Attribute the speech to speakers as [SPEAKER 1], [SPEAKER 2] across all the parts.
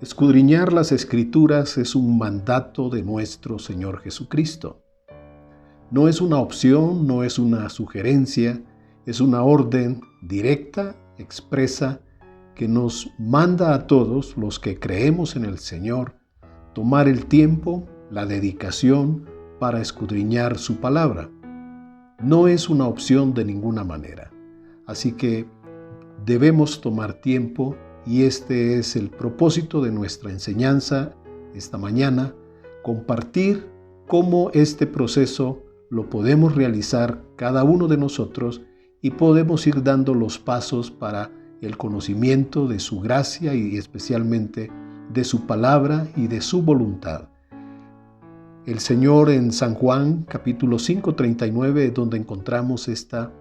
[SPEAKER 1] Escudriñar las Escrituras es un mandato de nuestro Señor Jesucristo. No es una opción, no es una sugerencia, es una orden directa, expresa, que nos manda a todos los que creemos en el Señor tomar el tiempo, la dedicación para escudriñar su palabra. No es una opción de ninguna manera. Así que debemos tomar tiempo y este es el propósito de nuestra enseñanza esta mañana, compartir cómo este proceso lo podemos realizar cada uno de nosotros y podemos ir dando los pasos para el conocimiento de su gracia y especialmente de su palabra y de su voluntad. El Señor en San Juan, capítulo 5, 39, es donde encontramos esta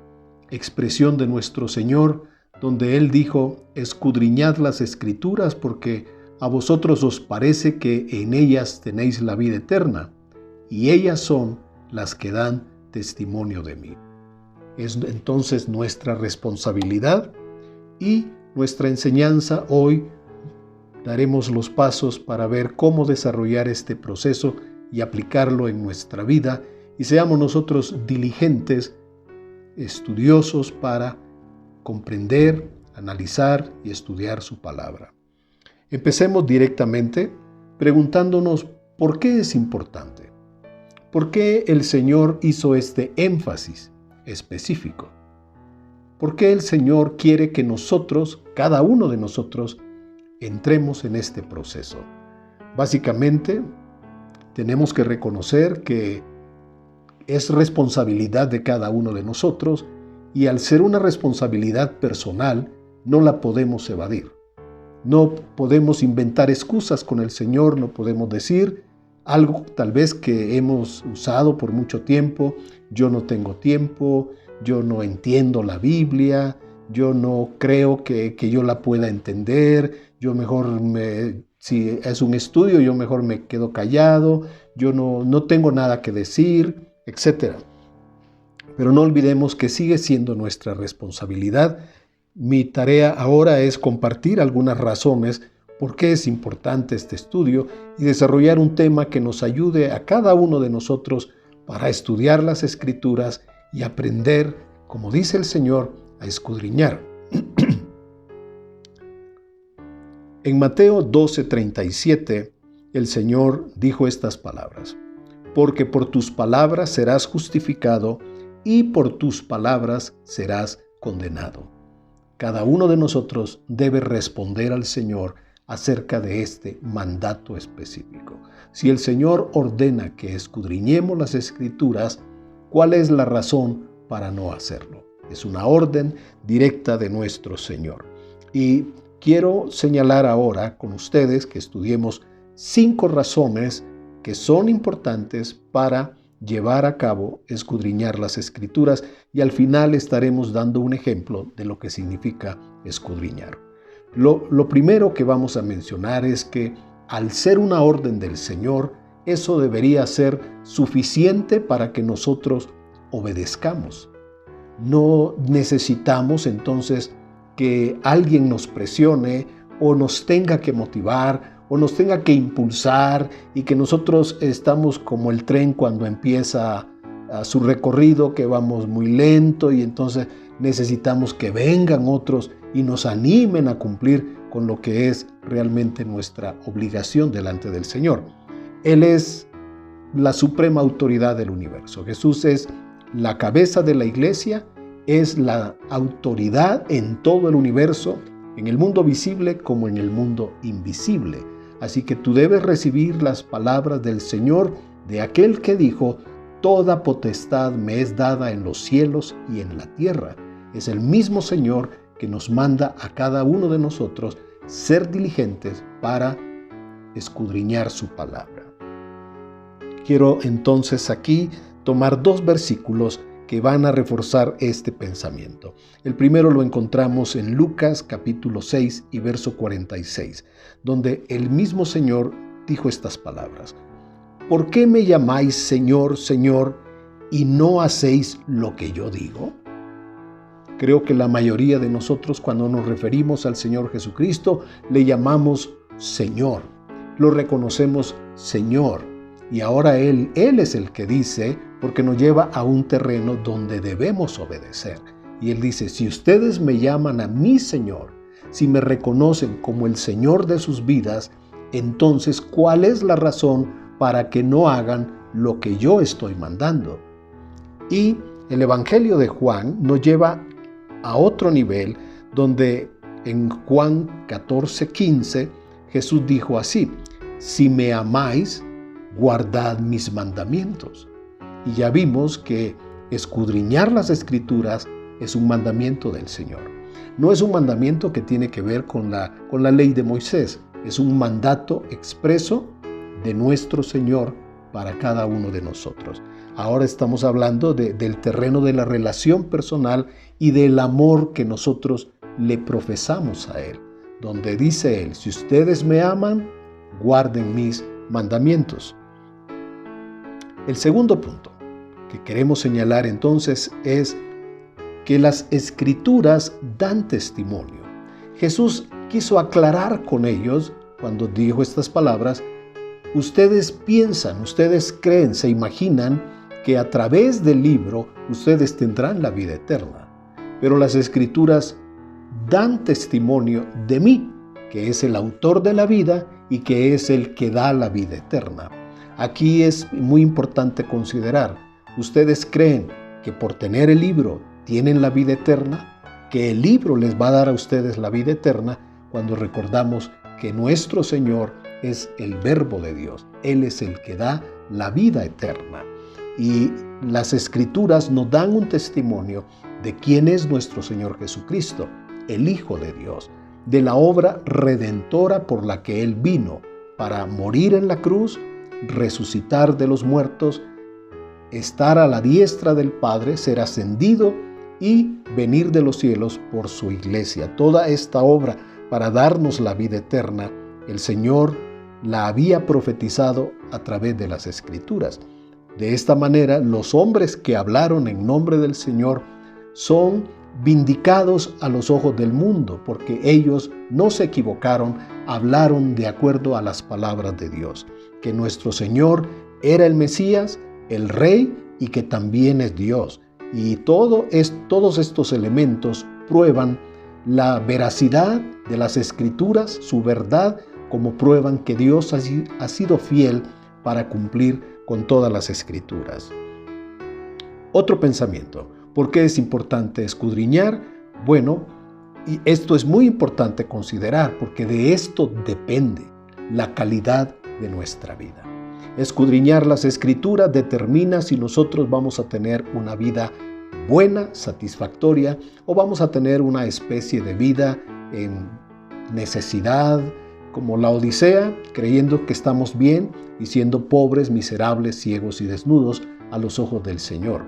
[SPEAKER 1] expresión de nuestro Señor, donde Él dijo: escudriñad las Escrituras porque a vosotros os parece que en ellas tenéis la vida eterna, y ellas son las que dan testimonio de mí. Es entonces nuestra responsabilidad y nuestra enseñanza hoy. Daremos los pasos para ver cómo desarrollar este proceso y aplicarlo en nuestra vida, y seamos nosotros diligentes, estudiosos para comprender, analizar y estudiar su palabra. Empecemos directamente preguntándonos por qué es importante. ¿Por qué el Señor hizo este énfasis específico? ¿Por qué el Señor quiere que nosotros, cada uno de nosotros, entremos en este proceso? Básicamente, tenemos que reconocer que es responsabilidad de cada uno de nosotros y al ser una responsabilidad personal, no la podemos evadir. No podemos inventar excusas con el Señor, no podemos decir algo tal vez que hemos usado por mucho tiempo: yo no tengo tiempo, yo no entiendo la Biblia, yo no creo que yo la pueda entender, yo mejor, si es un estudio, yo mejor me quedo callado, yo no tengo nada que decir, etc. Pero no olvidemos que sigue siendo nuestra responsabilidad. Mi tarea ahora es compartir algunas razones por qué es importante este estudio y desarrollar un tema que nos ayude a cada uno de nosotros para estudiar las Escrituras y aprender, como dice el Señor, a escudriñar. En Mateo 12:37, el Señor dijo estas palabras: porque por tus palabras serás justificado y por tus palabras serás condenado. Cada uno de nosotros debe responder al Señor acerca de este mandato específico. Si el Señor ordena que escudriñemos las Escrituras, ¿cuál es la razón para no hacerlo? Es una orden directa de nuestro Señor. Y quiero señalar ahora con ustedes que estudiemos 5 razones que son importantes para llevar a cabo, escudriñar las Escrituras, y al final estaremos dando un ejemplo de lo que significa escudriñar. Lo primero que vamos a mencionar es que al ser una orden del Señor, eso debería ser suficiente para que nosotros obedezcamos. No necesitamos entonces que alguien nos presione o nos tenga que motivar o nos tenga que impulsar y que nosotros estamos como el tren cuando empieza a su recorrido, que vamos muy lento y entonces necesitamos que vengan otros y nos animen a cumplir con lo que es realmente nuestra obligación delante del Señor. Él es la suprema autoridad del universo. Jesús es la cabeza de la iglesia, es la autoridad en todo el universo, en el mundo visible como en el mundo invisible. Así que tú debes recibir las palabras del Señor, de aquel que dijo: toda potestad me es dada en los cielos y en la tierra. Es el mismo Señor que nos manda a cada uno de nosotros ser diligentes para escudriñar su palabra. Quiero entonces aquí tomar 2 versículos que van a reforzar este pensamiento. El primero lo encontramos en Lucas capítulo 6 y verso 46, donde el mismo Señor dijo estas palabras: ¿por qué me llamáis Señor, Señor, y no hacéis lo que yo digo? Creo que la mayoría de nosotros, cuando nos referimos al Señor Jesucristo, le llamamos Señor. Lo reconocemos Señor. Y ahora Él es el que dice, porque nos lleva a un terreno donde debemos obedecer. Y Él dice, si ustedes me llaman a mí Señor, si me reconocen como el Señor de sus vidas, entonces, ¿cuál es la razón para que no hagan lo que yo estoy mandando? Y el Evangelio de Juan nos lleva a otro nivel, donde en Juan 14:15 Jesús dijo así, si me amáis, guardad mis mandamientos. Y ya vimos que escudriñar las Escrituras es un mandamiento del Señor. No es un mandamiento que tiene que ver con la ley de Moisés, es un mandato expreso de nuestro Señor para cada uno de nosotros. Ahora estamos hablando del terreno de la relación personal y del amor que nosotros le profesamos a Él, donde dice Él, si ustedes me aman, guarden mis mandamientos. El segundo punto que queremos señalar entonces es que las Escrituras dan testimonio. Jesús quiso aclarar con ellos cuando dijo estas palabras, ustedes piensan, ustedes creen, se imaginan que a través del libro ustedes tendrán la vida eterna, pero las Escrituras dan testimonio de mí, que es el autor de la vida y que es el que da la vida eterna. Aquí es muy importante considerar, ustedes creen que por tener el libro tienen la vida eterna, que el libro les va a dar a ustedes la vida eterna, cuando recordamos que nuestro Señor es el Verbo de Dios. Él es el que da la vida eterna. Y las Escrituras nos dan un testimonio de quién es nuestro Señor Jesucristo, el Hijo de Dios, de la obra redentora por la que Él vino para morir en la cruz, resucitar de los muertos, estar a la diestra del Padre, ser ascendido y venir de los cielos por su iglesia. Toda esta obra para darnos la vida eterna, el Señor la había profetizado a través de las Escrituras. De esta manera, los hombres que hablaron en nombre del Señor son vindicados a los ojos del mundo, porque ellos no se equivocaron, hablaron de acuerdo a las palabras de Dios, que nuestro Señor era el Mesías, el Rey, y que también es Dios. Y todos estos elementos prueban la veracidad de las Escrituras, su verdad, como prueban que Dios ha sido fiel para cumplir con todas las Escrituras. Otro pensamiento. ¿Por qué es importante escudriñar? Bueno, y esto es muy importante considerar, porque de esto depende la calidad de nuestra vida. Escudriñar las Escrituras determina si nosotros vamos a tener una vida buena, satisfactoria, o vamos a tener una especie de vida en necesidad, como la Odisea, creyendo que estamos bien y siendo pobres, miserables, ciegos y desnudos a los ojos del Señor.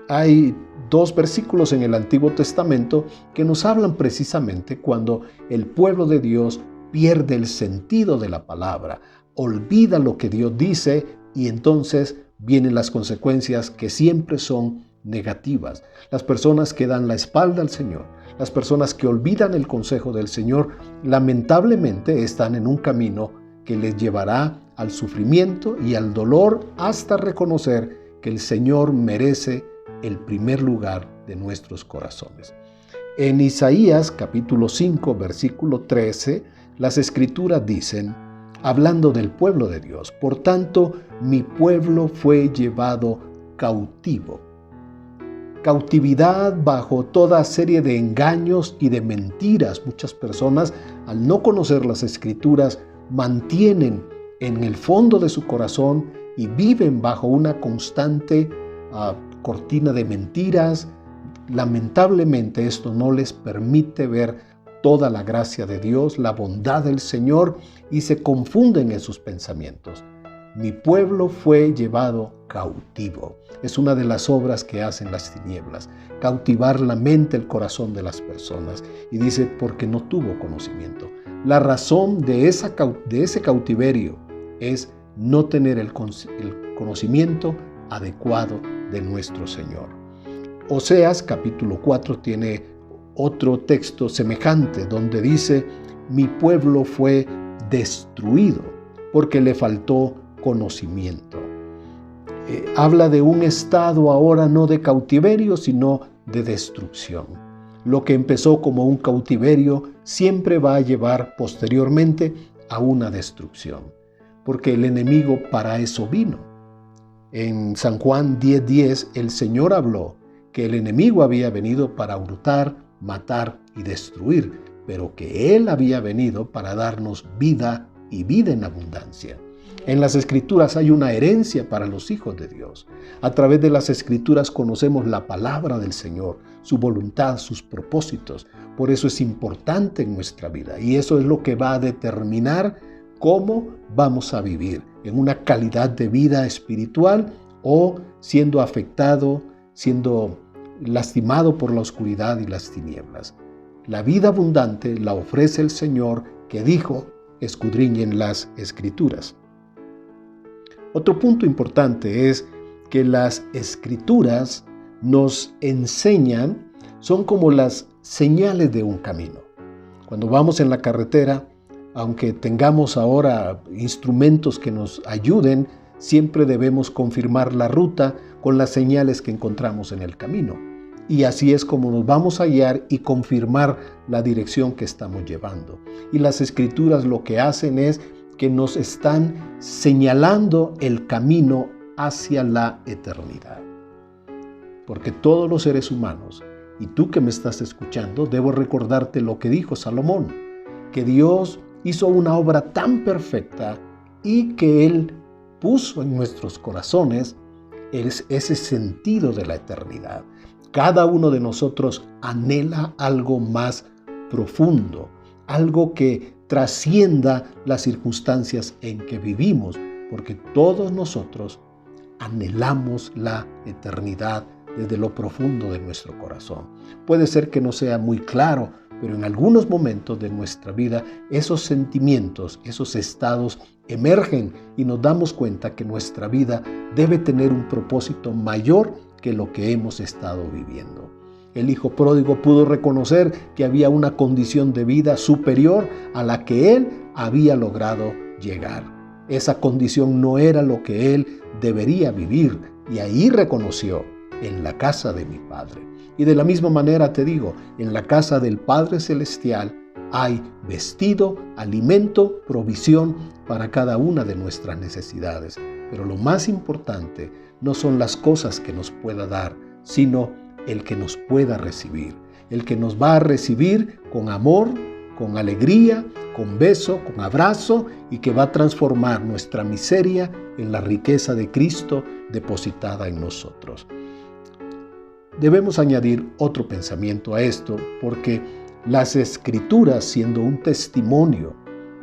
[SPEAKER 1] Hay dos versículos en el Antiguo Testamento que nos hablan precisamente cuando el pueblo de Dios pierde el sentido de la palabra, olvida lo que Dios dice y entonces vienen las consecuencias que siempre son negativas. Las personas que dan la espalda al Señor, las personas que olvidan el consejo del Señor, lamentablemente están en un camino que les llevará al sufrimiento y al dolor hasta reconocer que el Señor merece el primer lugar de nuestros corazones. En Isaías capítulo 5, versículo 13, las Escrituras dicen, hablando del pueblo de Dios, por tanto, mi pueblo fue llevado cautivo. Cautividad bajo toda serie de engaños y de mentiras. Muchas personas, al no conocer las Escrituras, mantienen en el fondo de su corazón y viven bajo una constante cortina de mentiras. Lamentablemente esto no les permite ver toda la gracia de Dios, la bondad del Señor, y se confunden en sus pensamientos. Mi pueblo fue llevado cautivo. Es una de las obras que hacen las tinieblas, cautivar la mente, el corazón de las personas. Y dice, porque no tuvo conocimiento. La razón de ese cautiverio es no tener el conocimiento adecuado de nuestro Señor. Oseas capítulo 4 tiene otro texto semejante donde dice, mi pueblo fue destruido porque le faltó conocimiento. Habla de un estado ahora no de cautiverio, sino de destrucción. Lo que empezó como un cautiverio siempre va a llevar posteriormente a una destrucción, porque el enemigo para eso vino. En San Juan 10:10 el Señor habló que el enemigo había venido para hurtar, matar y destruir, pero que Él había venido para darnos vida y vida en abundancia. En las Escrituras hay una herencia para los hijos de Dios. A través de las Escrituras conocemos la palabra del Señor, su voluntad, sus propósitos. Por eso es importante en nuestra vida y eso es lo que va a determinar cómo vamos a vivir, en una calidad de vida espiritual o siendo afectado, siendo lastimado por la oscuridad y las tinieblas. La vida abundante la ofrece el Señor, que dijo: escudriñen las Escrituras. Otro punto importante es que las Escrituras nos enseñan, son como las señales de un camino. Cuando vamos en la carretera, aunque tengamos ahora instrumentos que nos ayuden, siempre debemos confirmar la ruta con las señales que encontramos en el camino. Y así es como nos vamos a guiar y confirmar la dirección que estamos llevando. Y las Escrituras lo que hacen es que nos están señalando el camino hacia la eternidad. Porque todos los seres humanos, y tú que me estás escuchando, debo recordarte lo que dijo Salomón, que Dios hizo una obra tan perfecta y que Él puso en nuestros corazones ese sentido de la eternidad. Cada uno de nosotros anhela algo más profundo, algo que trascienda las circunstancias en que vivimos, porque todos nosotros anhelamos la eternidad desde lo profundo de nuestro corazón. Puede ser que no sea muy claro, pero en algunos momentos de nuestra vida esos sentimientos, esos estados emergen y nos damos cuenta que nuestra vida debe tener un propósito mayor que lo que hemos estado viviendo. El hijo pródigo pudo reconocer que había una condición de vida superior a la que él había logrado llegar. Esa condición no era lo que él debería vivir, y ahí reconoció: en la casa de mi Padre. Y de la misma manera te digo, en la casa del Padre Celestial hay vestido, alimento, provisión para cada una de nuestras necesidades. Pero lo más importante no son las cosas que nos pueda dar, sino el que nos pueda recibir. El que nos va a recibir con amor, con alegría, con beso, con abrazo, y que va a transformar nuestra miseria en la riqueza de Cristo depositada en nosotros. Debemos añadir otro pensamiento a esto, porque las Escrituras, siendo un testimonio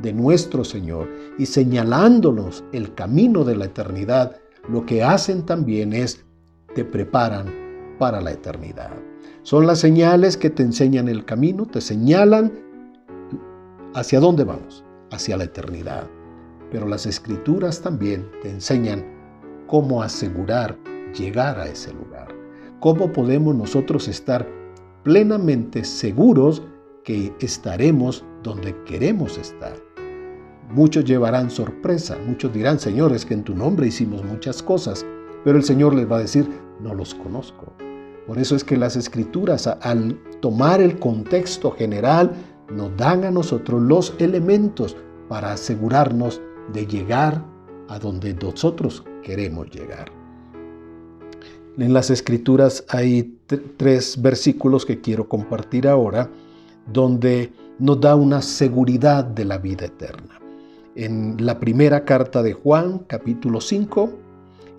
[SPEAKER 1] de nuestro Señor y señalándonos el camino de la eternidad, lo que hacen también es te preparan para la eternidad. Son las señales que te enseñan el camino, te señalan hacia dónde vamos, hacia la eternidad. Pero las Escrituras también te enseñan cómo asegurar llegar a ese lugar. ¿Cómo podemos nosotros estar plenamente seguros que estaremos donde queremos estar? Muchos llevarán sorpresa, muchos dirán: Señor, es que en tu nombre hicimos muchas cosas, pero el Señor les va a decir: no los conozco. Por eso es que las Escrituras, al tomar el contexto general, nos dan a nosotros los elementos para asegurarnos de llegar a donde nosotros queremos llegar. En las Escrituras hay 3 versículos que quiero compartir ahora, donde nos da una seguridad de la vida eterna. En la primera carta de Juan, capítulo 5,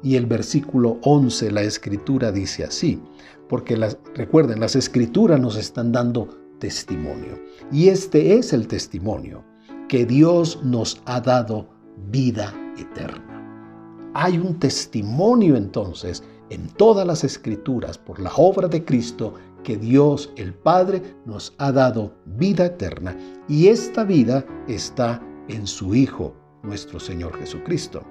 [SPEAKER 1] y el versículo 11, la Escritura dice así, porque recuerden, las Escrituras nos están dando testimonio. Y este es el testimonio, que Dios nos ha dado vida eterna. Hay un testimonio entonces en todas las Escrituras, por la obra de Cristo, que Dios el Padre nos ha dado vida eterna, y esta vida está en su Hijo, nuestro Señor Jesucristo.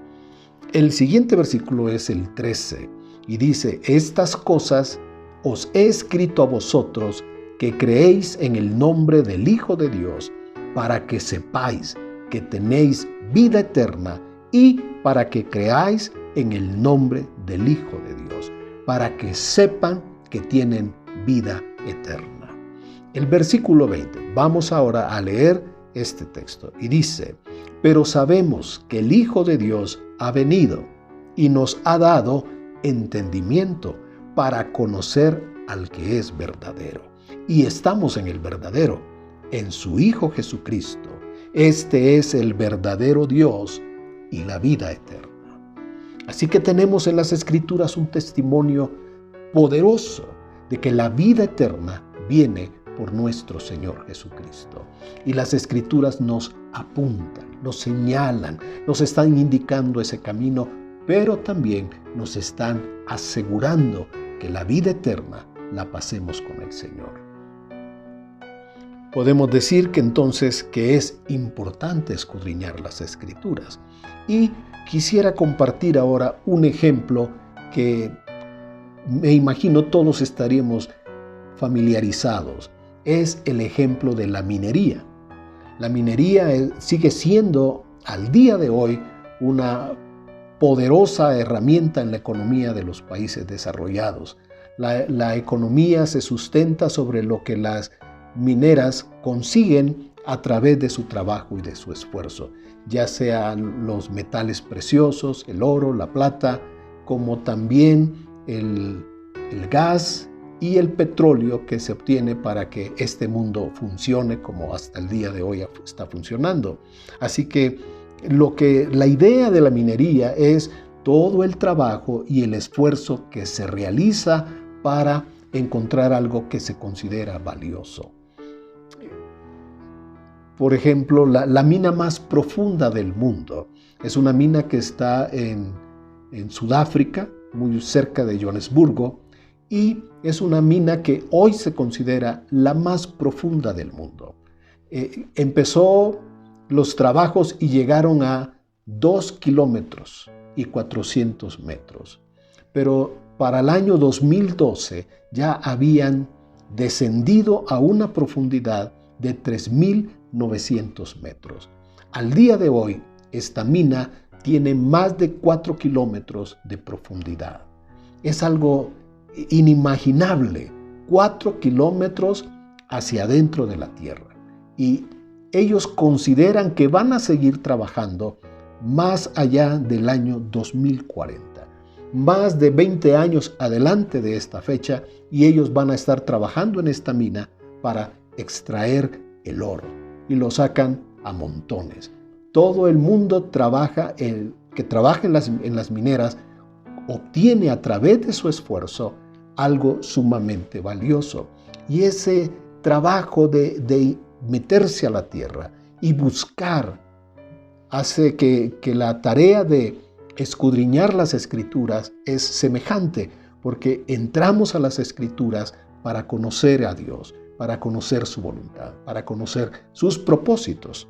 [SPEAKER 1] El siguiente versículo es el 13, y dice: estas cosas os he escrito a vosotros que creéis en el nombre del Hijo de Dios, para que sepáis que tenéis vida eterna y para que creáis en el nombre del Hijo de Dios, para que sepan que tienen vida eterna. El versículo 20, vamos ahora a leer este texto y dice: pero sabemos que el Hijo de Dios ha venido y nos ha dado entendimiento para conocer al que es verdadero. Y estamos en el verdadero, en su Hijo Jesucristo. Este es el verdadero Dios y la vida eterna. Así que tenemos en las Escrituras un testimonio poderoso de que la vida eterna viene por nuestro Señor Jesucristo. Y las Escrituras nos apuntan, nos señalan, nos están indicando ese camino, pero también nos están asegurando que la vida eterna la pasemos con el Señor. Podemos decir que entonces que es importante escudriñar las Escrituras. Y quisiera compartir ahora un ejemplo que me imagino todos estaríamos familiarizados. Es el ejemplo de la minería. La minería sigue siendo al día de hoy una poderosa herramienta en la economía de los países desarrollados. La economía se sustenta sobre lo que las mineras consiguen a través de su trabajo y de su esfuerzo, ya sean los metales preciosos, el oro, la plata, como también el gas y el petróleo que se obtiene para que este mundo funcione como hasta el día de hoy está funcionando. Así que la idea de la minería es todo el trabajo y el esfuerzo que se realiza para encontrar algo que se considera valioso. Por ejemplo, la mina más profunda del mundo es una mina que está en Sudáfrica, muy cerca de Johannesburgo, y es una mina que hoy se considera la más profunda del mundo. Empezó los trabajos y llegaron a 2 kilómetros y 400 metros. Pero para el año 2012 ya habían descendido a una profundidad de 3.900 metros. Al día de hoy, esta mina tiene más de 4 kilómetros de profundidad. Es algo inimaginable, 4 kilómetros hacia adentro de la tierra. Y ellos consideran que van a seguir trabajando más allá del año 2040. Más de 20 años adelante de esta fecha, y ellos van a estar trabajando en esta mina para extraer el oro. Y lo sacan a montones. Todo el mundo que trabaja en las mineras obtiene a través de su esfuerzo algo sumamente valioso. Y ese trabajo de meterse a la tierra y buscar hace que la tarea de escudriñar las Escrituras es semejante, porque entramos a las Escrituras para conocer a Dios, para conocer su voluntad, para conocer sus propósitos.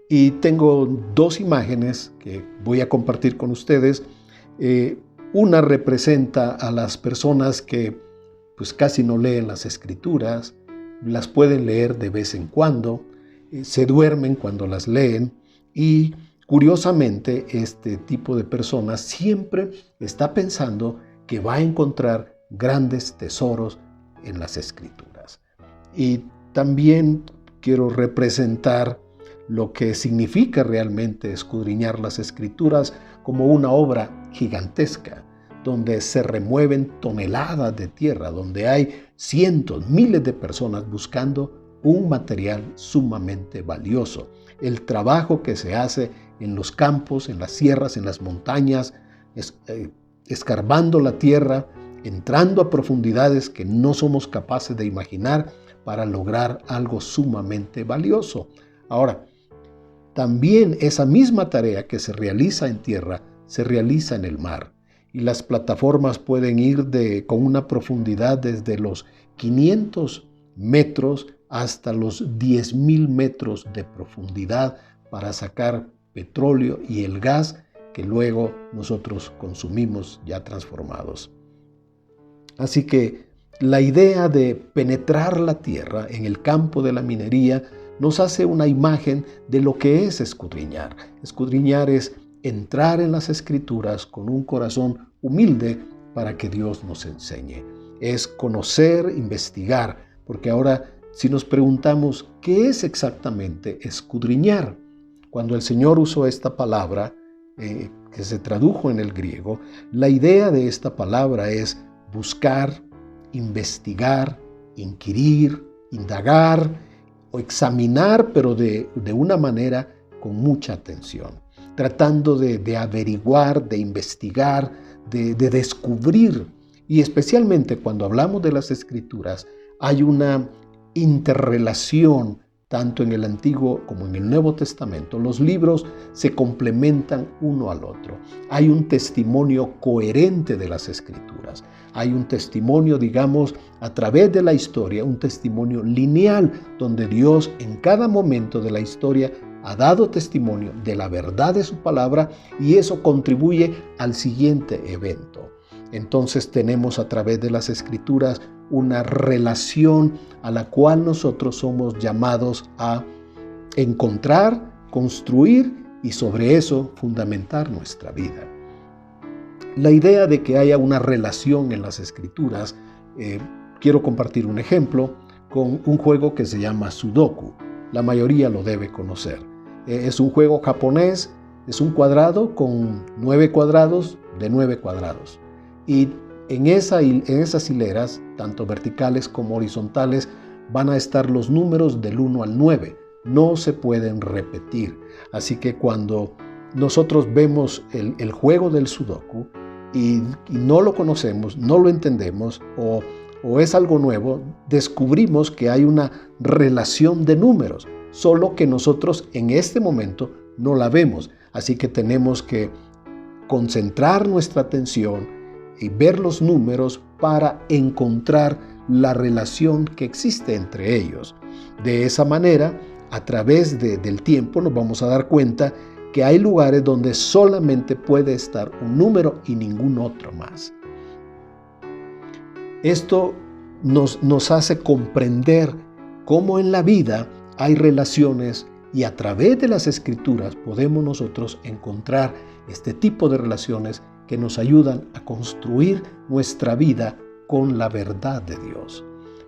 [SPEAKER 1] Y tengo 2 imágenes que voy a compartir con ustedes. Una representa a las personas que pues casi no leen las Escrituras, las pueden leer de vez en cuando, se duermen cuando las leen, y curiosamente este tipo de personas siempre está pensando que va a encontrar grandes tesoros en las Escrituras. Y también quiero representar lo que significa realmente escudriñar las Escrituras como una obra gigantesca, donde se remueven toneladas de tierra, donde hay cientos, miles de personas buscando un material sumamente valioso. El trabajo que se hace en los campos, en las sierras, en las montañas, escarbando la tierra, entrando a profundidades que no somos capaces de imaginar para lograr algo sumamente valioso. Ahora, también esa misma tarea que se realiza en tierra se realiza en el mar. Y las plataformas pueden ir con una profundidad desde los 500 metros hasta los 10.000 metros de profundidad para sacar petróleo y el gas que luego nosotros consumimos ya transformados. Así que la idea de penetrar la tierra en el campo de la minería nos hace una imagen de lo que es escudriñar. Escudriñar es entrar en las Escrituras con un corazón humilde para que Dios nos enseñe. Es conocer, investigar, porque ahora si nos preguntamos qué es exactamente escudriñar, cuando el Señor usó esta palabra, que se tradujo en el griego, la idea de esta palabra es buscar, investigar, inquirir, indagar o examinar, pero de una manera con mucha atención, tratando de averiguar, de investigar, de descubrir. Y especialmente cuando hablamos de las Escrituras, hay una interrelación tanto en el Antiguo como en el Nuevo Testamento. Los libros se complementan uno al otro. Hay un testimonio coherente de las Escrituras. Hay un testimonio, digamos, a través de la historia, un testimonio lineal, donde Dios en cada momento de la historia ha dado testimonio de la verdad de su palabra y eso contribuye al siguiente evento. Entonces tenemos a través de las Escrituras una relación a la cual nosotros somos llamados a encontrar, construir y sobre eso fundamentar nuestra vida. La idea de que haya una relación en las Escrituras, quiero compartir un ejemplo con un juego que se llama Sudoku. La mayoría lo debe conocer. Es un juego japonés, es un cuadrado con 9 cuadrados de 9 cuadrados. Y en esas hileras, tanto verticales como horizontales, van a estar los números del 1 al 9. No se pueden repetir. Así que cuando nosotros vemos el juego del Sudoku y no lo conocemos, no lo entendemos o es algo nuevo, descubrimos que hay una relación de números, solo que nosotros en este momento no la vemos. Así que tenemos que concentrar nuestra atención y ver los números para encontrar la relación que existe entre ellos. De esa manera, a través del tiempo nos vamos a dar cuenta que hay lugares donde solamente puede estar un número y ningún otro más. Esto nos hace comprender cómo en la vida hay relaciones y a través de las Escrituras podemos nosotros encontrar este tipo de relaciones que nos ayudan a construir nuestra vida con la verdad de Dios.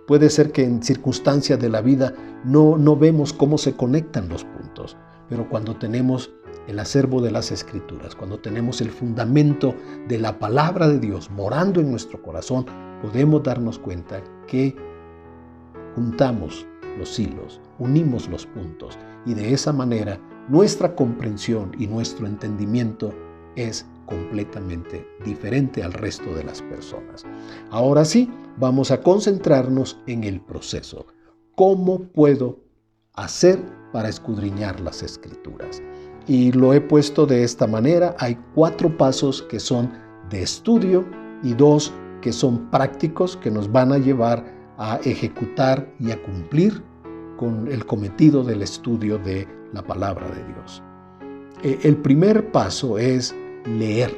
[SPEAKER 1] Puede ser que en circunstancias de la vida no vemos cómo se conectan los puntos, pero cuando tenemos el acervo de las Escrituras, cuando tenemos el fundamento de la palabra de Dios morando en nuestro corazón, podemos darnos cuenta que juntamos los hilos, unimos los puntos y de esa manera nuestra comprensión y nuestro entendimiento es completamente diferente al resto de las personas. Ahora sí, vamos a concentrarnos en el proceso. ¿Cómo puedo hacer para escudriñar las Escrituras? Y lo he puesto de esta manera. Hay 4 pasos que son de estudio y 2 que son prácticos que nos van a llevar a ejecutar y a cumplir con el cometido del estudio de la palabra de Dios. El primer paso es leer.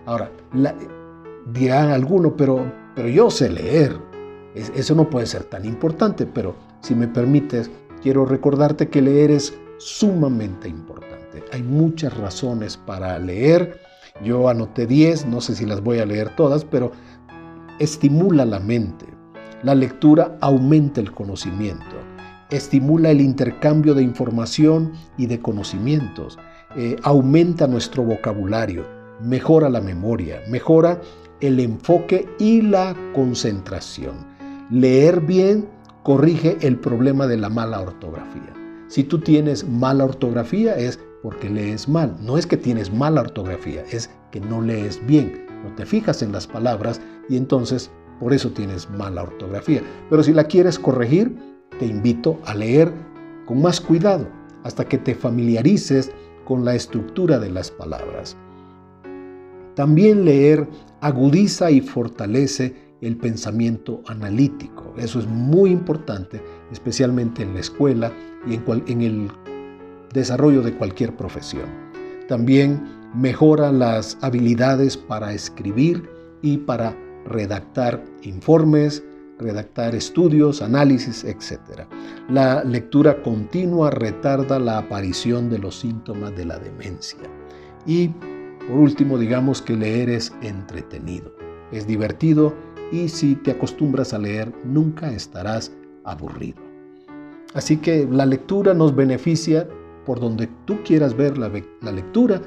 [SPEAKER 1] Ahora, dirán algunos, pero yo sé leer. Eso no puede ser tan importante, pero si me permites, quiero recordarte que leer es sumamente importante. Hay muchas razones para leer. Yo anoté 10, no sé si las voy a leer todas, pero estimula la mente. La lectura aumenta el conocimiento, estimula el intercambio de información y de conocimientos, aumenta nuestro vocabulario, mejora la memoria, mejora el enfoque y la concentración. Leer bien corrige el problema de la mala ortografía. Si tú tienes mala ortografía es porque lees mal. No es que tienes mala ortografía, es que no lees bien. No te fijas en las palabras y entonces por eso tienes mala ortografía. Pero si la quieres corregir, te invito a leer con más cuidado hasta que te familiarices con la estructura de las palabras. También leer agudiza y fortalece el pensamiento analítico. Eso es muy importante, especialmente en la escuela y en el desarrollo de cualquier profesión. También mejora las habilidades para escribir y para redactar informes, redactar estudios, análisis, etc. La lectura continua retarda la aparición de los síntomas de la demencia. Y por último, digamos que leer es entretenido, es divertido y si te acostumbras a leer, nunca estarás aburrido. Así que la lectura nos beneficia por donde tú quieras ver la lectura,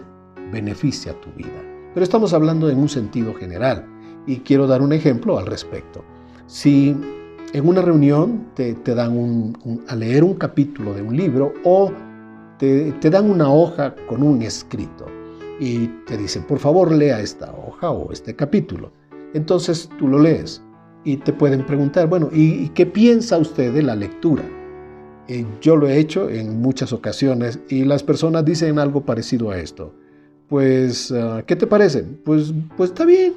[SPEAKER 1] beneficia tu vida. Pero estamos hablando en un sentido general y quiero dar un ejemplo al respecto. Si en una reunión te dan a leer un capítulo de un libro o te dan una hoja con un escrito y te dicen, por favor, lea esta hoja o este capítulo. Entonces tú lo lees y te pueden preguntar, bueno, ¿y qué piensa usted de la lectura? Yo lo he hecho en muchas ocasiones y las personas dicen algo parecido a esto. Pues, ¿qué te parece? Pues está bien,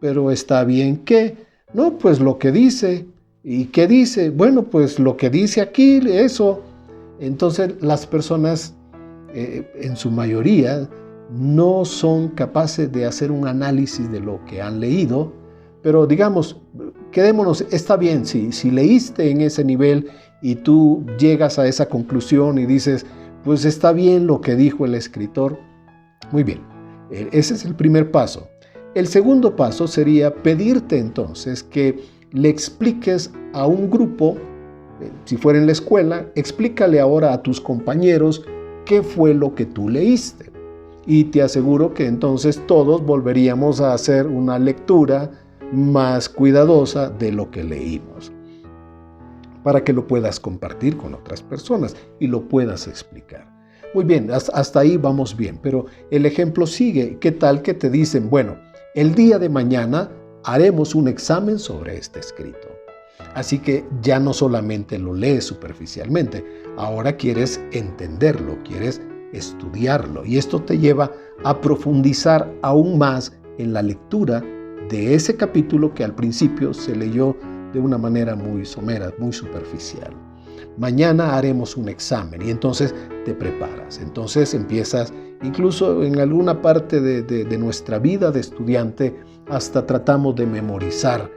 [SPEAKER 1] pero ¿está bien qué? No, pues lo que dice. ¿Y qué dice? Bueno, pues lo que dice aquí, eso. Entonces las personas, en su mayoría, no son capaces de hacer un análisis de lo que han leído, pero digamos, quedémonos, está bien, si leíste en ese nivel y tú llegas a esa conclusión y dices, pues está bien lo que dijo el escritor, muy bien, ese es el primer paso. El segundo paso sería pedirte entonces que le expliques a un grupo, si fuera en la escuela, explícale ahora a tus compañeros qué fue lo que tú leíste. Y te aseguro que entonces todos volveríamos a hacer una lectura más cuidadosa de lo que leímos, para que lo puedas compartir con otras personas y lo puedas explicar. Muy bien, hasta ahí vamos bien, pero el ejemplo sigue. ¿Qué tal que te dicen, bueno, el día de mañana haremos un examen sobre este escrito? Así que ya no solamente lo lees superficialmente, ahora quieres entenderlo, quieres estudiarlo y esto te lleva a profundizar aún más en la lectura de ese capítulo que al principio se leyó de una manera muy somera, muy superficial. Mañana haremos un examen y entonces te preparas, entonces empiezas, incluso en alguna parte de nuestra vida de estudiante, hasta tratamos de memorizar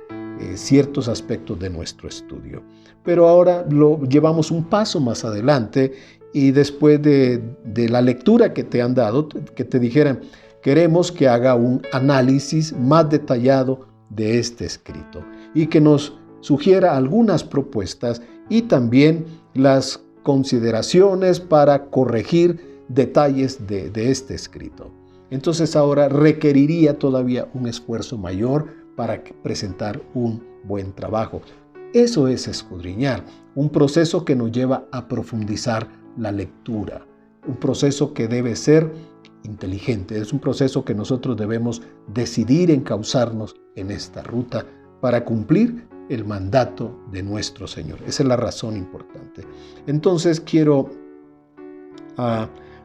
[SPEAKER 1] ciertos aspectos de nuestro estudio. Pero ahora lo llevamos un paso más adelante y después de la lectura que te han dado, que te dijeran, queremos que haga un análisis más detallado de este escrito y que nos sugiera algunas propuestas y también las consideraciones para corregir detalles de este escrito. Entonces ahora requeriría todavía un esfuerzo mayor para presentar un buen trabajo. Eso es escudriñar, un proceso que nos lleva a profundizar la lectura, un proceso que debe ser inteligente, es un proceso que nosotros debemos decidir encauzarnos en esta ruta para cumplir el mandato de nuestro Señor. Esa es la razón importante. Entonces quiero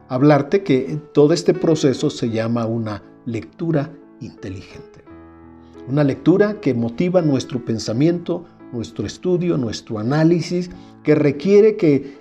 [SPEAKER 1] hablarte que todo este proceso se llama una lectura inteligente. Una lectura que motiva nuestro pensamiento, nuestro estudio, nuestro análisis, que requiere que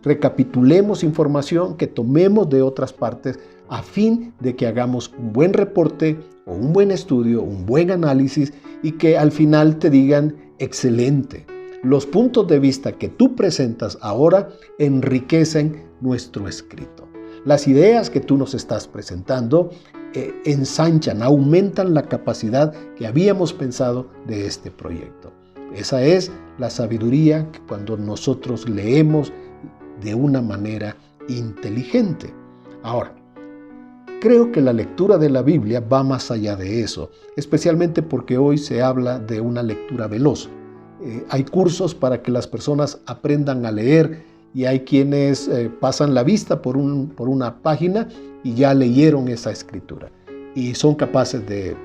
[SPEAKER 1] recapitulemos información, que tomemos de otras partes a fin de que hagamos un buen reporte o un buen estudio, un buen análisis y que al final te digan, excelente. Los puntos de vista que tú presentas ahora enriquecen nuestro escrito. Las ideas que tú nos estás presentando ensanchan, aumentan la capacidad que habíamos pensado de este proyecto. Esa es la sabiduría que cuando nosotros leemos de una manera inteligente. Ahora, creo que la lectura de la Biblia va más allá de eso, especialmente porque hoy se habla de una lectura veloz. Hay cursos para que las personas aprendan a leer y hay quienes pasan la vista por una página y ya leyeron esa escritura y son capaces de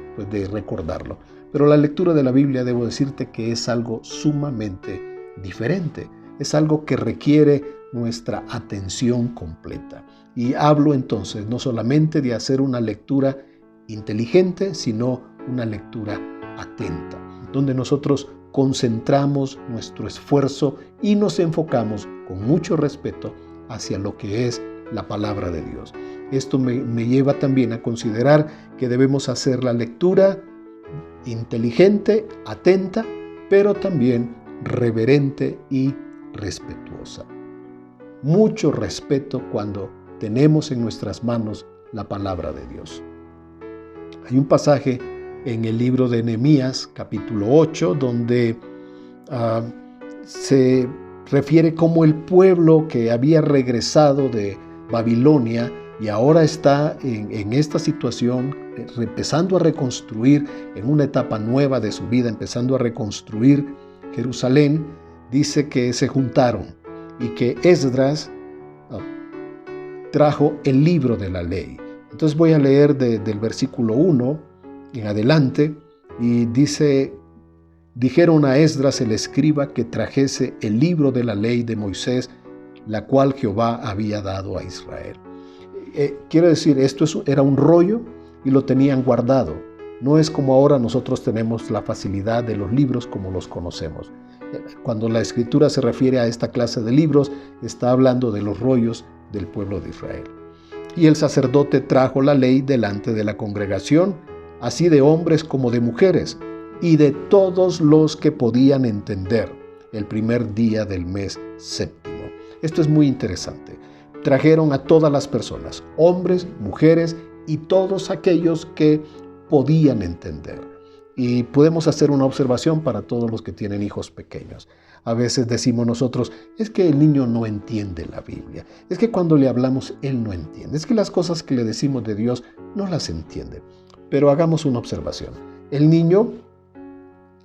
[SPEAKER 1] recordarlo. Pero la lectura de la Biblia, debo decirte que es algo sumamente diferente. Es algo que requiere nuestra atención completa. Y hablo entonces no solamente de hacer una lectura inteligente, sino una lectura atenta, donde nosotros concentramos nuestro esfuerzo y nos enfocamos con mucho respeto hacia lo que es la palabra de Dios. Esto me lleva también a considerar que debemos hacer la lectura inteligente, atenta, pero también reverente y respetuosa. Mucho respeto cuando tenemos en nuestras manos la palabra de Dios. Hay un pasaje en el libro de Nehemías, capítulo 8, donde se refiere cómo el pueblo que había regresado de Babilonia y ahora está en esta situación, empezando a reconstruir en una etapa nueva de su vida, empezando a reconstruir Jerusalén, dice que se juntaron y que Esdras trajo el libro de la ley. Entonces voy a leer del versículo 1 en adelante y dice: dijeron a Esdras el escriba que trajese el libro de la ley de Moisés, la cual Jehová había dado a Israel. Quiero decir, esto era un rollo y lo tenían guardado. No es como ahora nosotros tenemos la facilidad de los libros como los conocemos. Cuando la Escritura se refiere a esta clase de libros, está hablando de los rollos del pueblo de Israel. Y el sacerdote trajo la ley delante de la congregación, así de hombres como de mujeres, y de todos los que podían entender, el primer día del mes séptimo. Esto es muy interesante. Trajeron a todas las personas, hombres, mujeres y todos aquellos que podían entender. Y podemos hacer una observación para todos los que tienen hijos pequeños. A veces decimos nosotros, es que el niño no entiende la Biblia. Es que cuando le hablamos, él no entiende. Es que las cosas que le decimos de Dios no las entiende. Pero hagamos una observación. El niño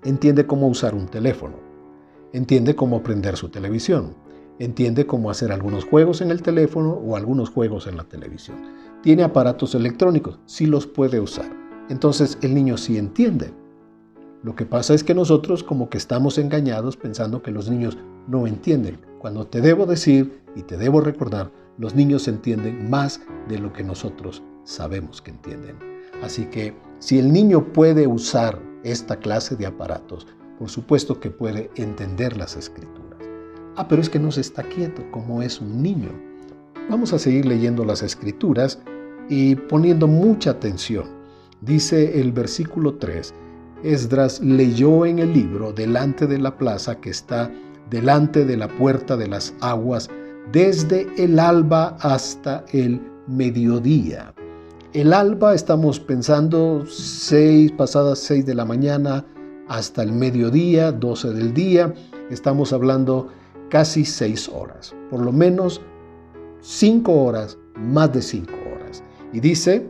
[SPEAKER 1] entiende cómo usar un teléfono. Entiende cómo prender su televisión. Entiende cómo hacer algunos juegos en el teléfono o algunos juegos en la televisión. Tiene aparatos electrónicos, sí los puede usar. Entonces el niño sí entiende. Lo que pasa es que nosotros como que estamos engañados pensando que los niños no entienden. Cuando te debo decir y te debo recordar, los niños entienden más de lo que nosotros sabemos que entienden. Así que si el niño puede usar esta clase de aparatos, por supuesto que puede entender las Escrituras. Pero es que no se está quieto como es un niño. Vamos a seguir leyendo las Escrituras y poniendo mucha atención. Dice el versículo 3, Esdras leyó en el libro delante de la plaza que está delante de la puerta de las aguas, desde el alba hasta el mediodía. El alba estamos pensando pasadas 6 de la mañana hasta el mediodía, 12 del día. Estamos hablando casi 6 horas, por lo menos 5 horas, más de 5 horas. Y dice,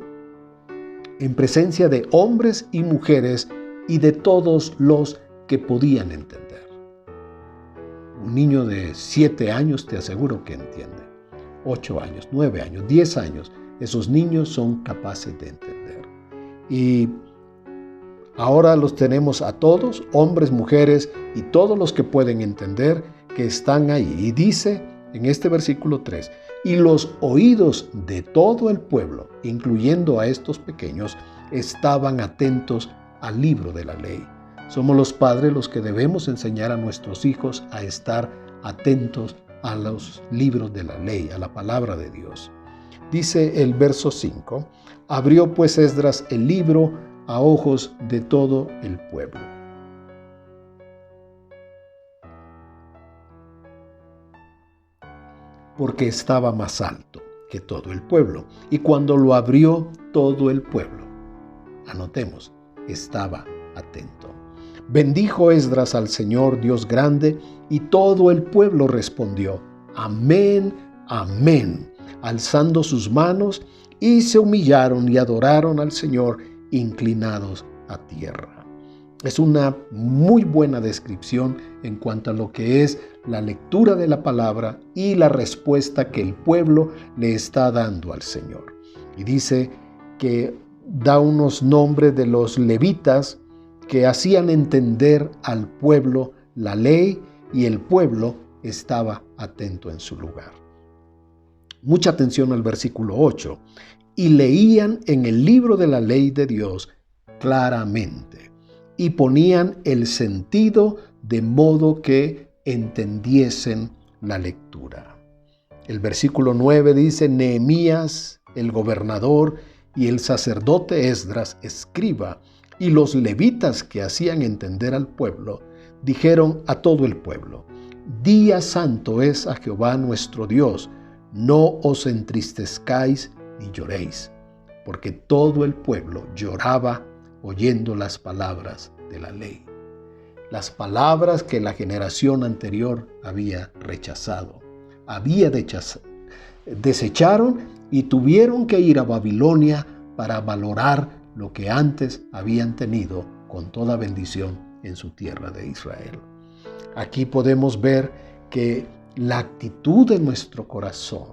[SPEAKER 1] en presencia de hombres y mujeres y de todos los que podían entender. Un niño de 7 años te aseguro que entiende. 8 años, 9 años, 10 años, esos niños son capaces de entender. Y ahora los tenemos a todos, hombres, mujeres y todos los que pueden entender, que están ahí. Y dice en este versículo 3, y los oídos de todo el pueblo, incluyendo a estos pequeños, estaban atentos al libro de la ley. Somos los padres los que debemos enseñar a nuestros hijos a estar atentos a los libros de la ley, a la palabra de Dios. Dice el verso 5, abrió pues Esdras el libro a ojos de todo el pueblo. Porque estaba más alto que todo el pueblo. Y cuando lo abrió todo el pueblo, anotemos, estaba atento. Bendijo Esdras al Señor Dios grande, y todo el pueblo respondió, amén, amén, alzando sus manos, y se humillaron y adoraron al Señor, inclinados a tierra. Es una muy buena descripción en cuanto a lo que es la lectura de la palabra y la respuesta que el pueblo le está dando al Señor. Y dice que da unos nombres de los levitas que hacían entender al pueblo la ley, y el pueblo estaba atento en su lugar. Mucha atención al versículo 8. Y leían en el libro de la ley de Dios claramente, y ponían el sentido de modo que entendiesen la lectura. El versículo 9 dice, Nehemías, el gobernador, y el sacerdote Esdras, escriba, y los levitas que hacían entender al pueblo, dijeron a todo el pueblo: Día santo es a Jehová nuestro Dios, no os entristezcáis ni lloréis, porque todo el pueblo lloraba oyendo las palabras de la ley. Las palabras que la generación anterior había rechazado. Desecharon y tuvieron que ir a Babilonia para valorar lo que antes habían tenido con toda bendición en su tierra de Israel. Aquí podemos ver que la actitud de nuestro corazón,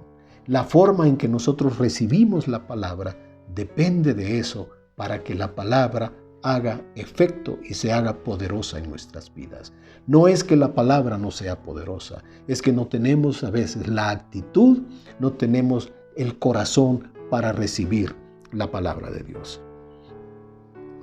[SPEAKER 1] la forma en que nosotros recibimos la palabra, depende de eso para que la palabra haga efecto y se haga poderosa en nuestras vidas. No es que la palabra no sea poderosa, es que no tenemos a veces la actitud, no tenemos el corazón para recibir la palabra de Dios.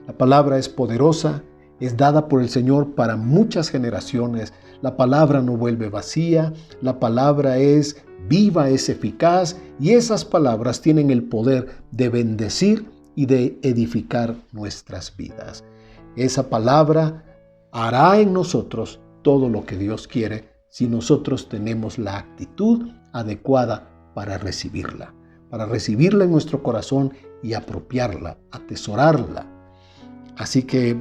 [SPEAKER 1] La palabra es poderosa, es dada por el Señor para muchas generaciones. La palabra no vuelve vacía, la palabra es viva, es eficaz, y esas palabras tienen el poder de bendecir y de edificar nuestras vidas. Esa palabra hará en nosotros todo lo que Dios quiere si nosotros tenemos la actitud adecuada para recibirla en nuestro corazón y apropiarla, atesorarla. Así que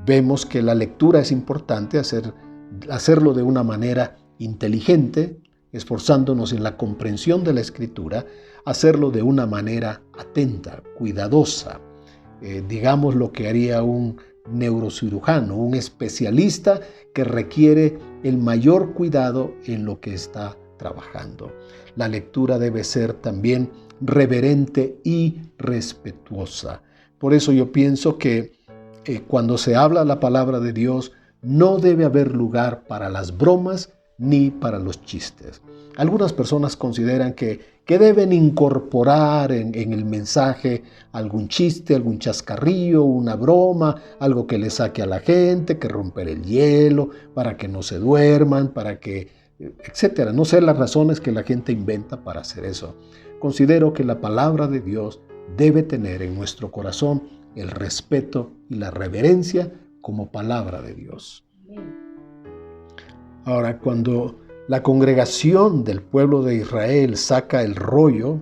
[SPEAKER 1] vemos que la lectura es importante, hacerlo de una manera inteligente, esforzándonos en la comprensión de la Escritura, hacerlo de una manera atenta, cuidadosa, digamos lo que haría un neurocirujano, un especialista que requiere el mayor cuidado en lo que está trabajando. La lectura debe ser también reverente y respetuosa. Por eso yo pienso que cuando se habla la palabra de Dios, no debe haber lugar para las bromas ni para los chistes. Algunas personas consideran que deben incorporar en el mensaje algún chiste, algún chascarrillo, una broma, algo que le saque a la gente, que romper el hielo, para que no se duerman, para que, etcétera. No sé las razones que la gente inventa para hacer eso. Considero que la palabra de Dios debe tener en nuestro corazón el respeto y la reverencia como palabra de Dios. Ahora, cuando la congregación del pueblo de Israel saca el rollo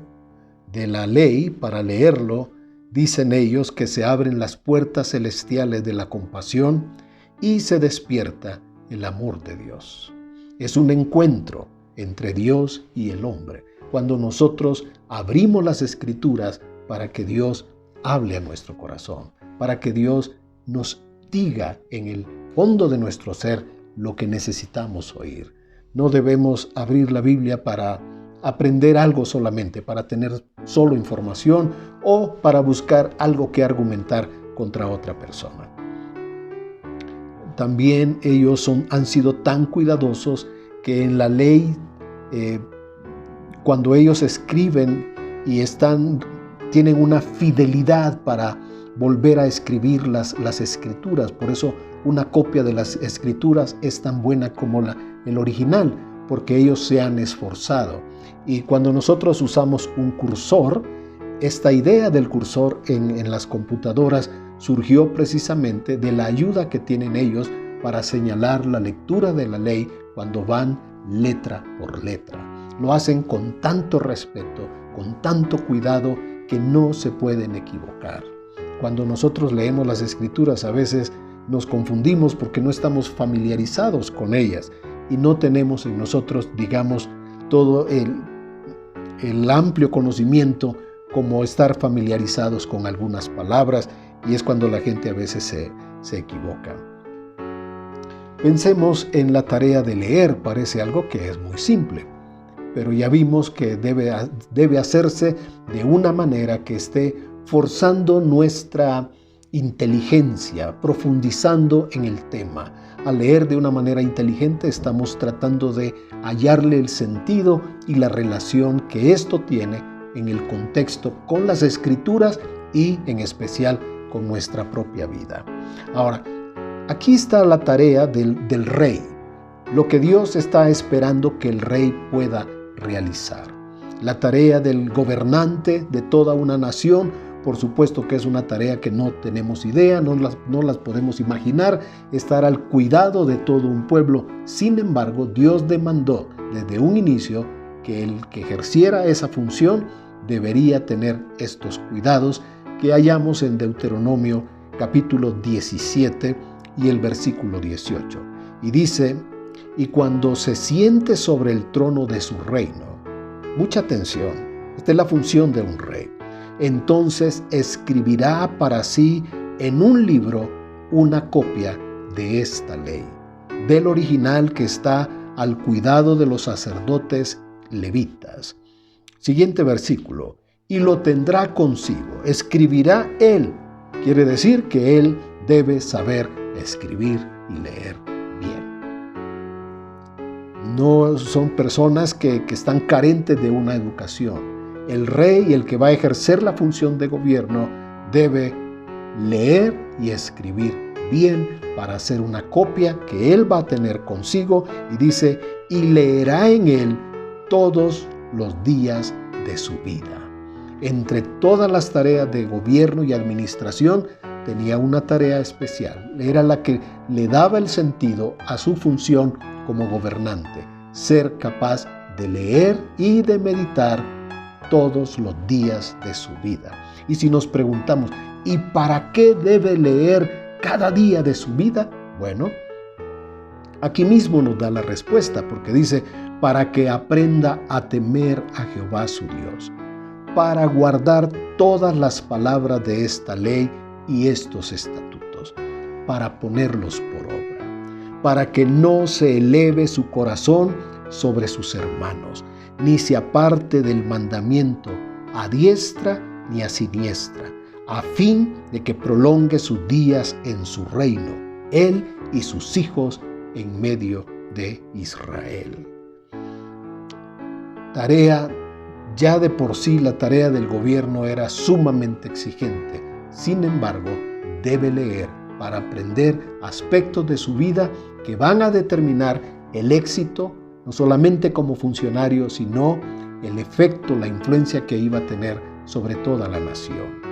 [SPEAKER 1] de la ley para leerlo, dicen ellos que se abren las puertas celestiales de la compasión y se despierta el amor de Dios. Es un encuentro entre Dios y el hombre, cuando nosotros abrimos las Escrituras para que Dios hable a nuestro corazón, para que Dios nos diga en el fondo de nuestro ser lo que necesitamos oír. No debemos abrir la Biblia para aprender algo solamente, para tener solo información o para buscar algo que argumentar contra otra persona. También ellos han sido tan cuidadosos que en la ley, cuando ellos escriben y tienen una fidelidad para volver a escribir las Escrituras. Por eso una copia de las Escrituras es tan buena como el original, porque ellos se han esforzado. Y cuando nosotros usamos un cursor, esta idea del cursor en las computadoras surgió precisamente de la ayuda que tienen ellos para señalar la lectura de la ley cuando van letra por letra. Lo hacen con tanto respeto, con tanto cuidado, que no se pueden equivocar. Cuando nosotros leemos las Escrituras, a veces nos confundimos porque no estamos familiarizados con ellas y no tenemos en nosotros, digamos, todo el amplio conocimiento como estar familiarizados con algunas palabras, y es cuando la gente a veces se equivoca. Pensemos en la tarea de leer. Parece algo que es muy simple, pero ya vimos que debe hacerse de una manera que esté forzando nuestra inteligencia, profundizando en el tema. Al leer de una manera inteligente estamos tratando de hallarle el sentido y la relación que esto tiene en el contexto con las Escrituras y en especial con nuestra propia vida. Ahora, aquí está la tarea del rey, lo que Dios está esperando que el rey pueda realizar. La tarea del gobernante de toda una nación Por supuesto que es una tarea que no tenemos idea, no las podemos imaginar, estar al cuidado de todo un pueblo. Sin embargo, Dios demandó desde un inicio que el que ejerciera esa función debería tener estos cuidados que hallamos en Deuteronomio capítulo 17 y el versículo 18. Y dice: y cuando se siente sobre el trono de su reino, mucha atención, esta es la función de un rey, entonces escribirá para sí en un libro una copia de esta ley, del original que está al cuidado de los sacerdotes levitas. Siguiente versículo: y lo tendrá consigo, escribirá él. Quiere decir que él debe saber escribir y leer bien. No son personas que están carentes de una educación. El rey y el que va a ejercer la función de gobierno debe leer y escribir bien para hacer una copia que él va a tener consigo, y dice: y leerá en él todos los días de su vida. Entre todas las tareas de gobierno y administración, tenía una tarea especial. Era la que le daba el sentido a su función como gobernante: ser capaz de leer y de meditar todos los días de su vida. Y si nos preguntamos, ¿y para qué debe leer cada día de su vida? Bueno, aquí mismo nos da la respuesta, porque dice: para que aprenda a temer a Jehová su Dios, para guardar todas las palabras de esta ley y estos estatutos, para ponerlos por obra, para que no se eleve su corazón sobre sus hermanos, ni se aparte del mandamiento a diestra ni a siniestra, a fin de que prolongue sus días en su reino, él y sus hijos en medio de Israel. Ya de por sí la tarea del gobierno era sumamente exigente. Sin embargo, debe leer para aprender aspectos de su vida que van a determinar el éxito, no solamente como funcionario, sino el efecto, la influencia que iba a tener sobre toda la nación.